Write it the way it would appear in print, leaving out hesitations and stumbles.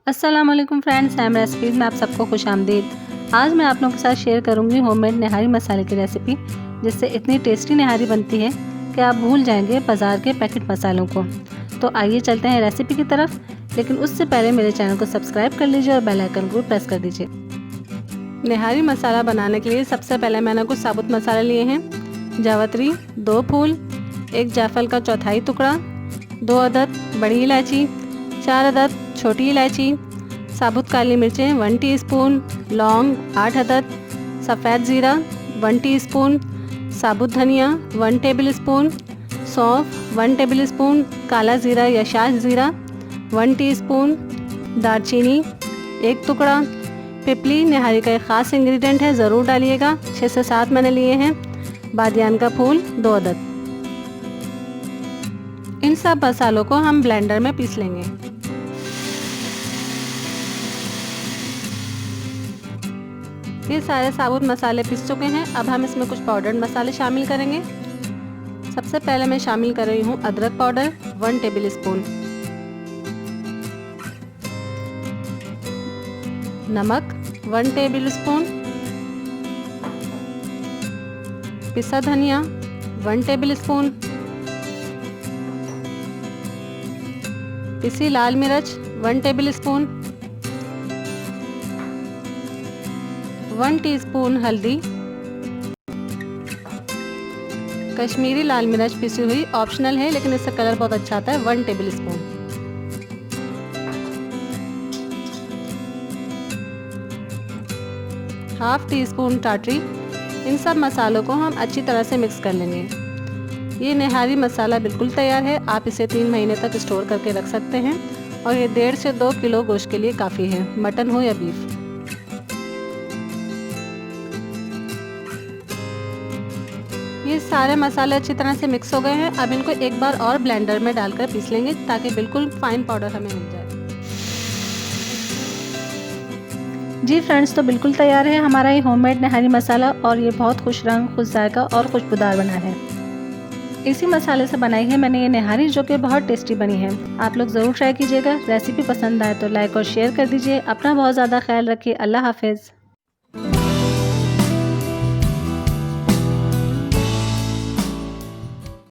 अस्सलाम वालेकुम friends, I am recipes में आप सबको खुश आमदीद। आज मैं आप लोगों के साथ शेयर करूंगी होममेड निहारी मसाले की रेसिपी, जिससे इतनी टेस्टी निहारी बनती है कि आप भूल जाएंगे बाज़ार के पैकेट मसालों को। तो आइए चलते हैं रेसिपी की तरफ, लेकिन उससे पहले मेरे चैनल को सब्सक्राइब कर लीजिए और बेल आइकन को प्रेस कर दीजिए। निहारी मसाला बनाने के लिए सबसे पहले मैंने कुछ साबुत मसाले लिए हैं। जावित्री 2 फूल, 1 जायफल का चौथाई टुकड़ा, 2 अदद बड़ी इलायची, 4 अदद छोटी इलायची, साबुत काली मिर्चें 1 टीस्पून, लौंग 8 अदद, सफ़ेद ज़ीरा 1 टीस्पून, साबुत धनिया 1 टेबलस्पून, सौंफ 1 टेबलस्पून, काला ज़ीरा या शाह ज़ीरा 1 टीस्पून, दालचीनी 1 टुकड़ा। पिपली निहारी का एक ख़ास इंग्रेडिएंट है, ज़रूर डालिएगा। 6 से 7 मैंने लिए हैं। बादियान का फूल 2 अदद। इन सब मसालों को हम ब्लेंडर में पीस लेंगे। ये सारे साबुत मसाले पीस चुके हैं। अब हम इसमें कुछ पाउडर्ड मसाले शामिल करेंगे। सबसे पहले मैं शामिल कर रही हूँ अदरक पाउडर 1 टेबलस्पून, नमक 1 टेबलस्पून, पिसा धनिया 1 टेबलस्पून, पिसी लाल मिर्च 1 टेबलस्पून, 1 टीस्पून हल्दी, कश्मीरी लाल मिर्च पिसी हुई ऑप्शनल है, लेकिन इससे कलर बहुत अच्छा आता है, 1 टेबलस्पून। हाफ टी स्पून टाटरी। इन सब मसालों को हम अच्छी तरह से मिक्स कर लेंगे। ये निहारी मसाला बिल्कुल तैयार है। आप इसे 3 महीने तक स्टोर करके रख सकते हैं और ये 1.5 से 2 किलो गोश्त के लिए काफ़ी है, मटन हो या बीफ। ये सारे मसाले अच्छी तरह से मिक्स हो गए हैं। अब इनको एक बार और ब्लेंडर में डालकर पीस लेंगे ताकि बिल्कुल फाइन पाउडर हमें मिल जाए। जी फ्रेंड्स, तो बिल्कुल तैयार है हमारा ये होममेड निहारी मसाला, और ये बहुत खुश रंग, खुश जायका और खुशबूदार बना है। इसी मसाले से बनाई है मैंने ये निहारी, जो कि बहुत टेस्टी बनी है। आप लोग ज़रूर ट्राई कीजिएगा। रेसिपी पसंद आए तो लाइक और शेयर कर दीजिए। अपना बहुत ज़्यादा ख्याल रखिए। अल्लाह हाफिज़।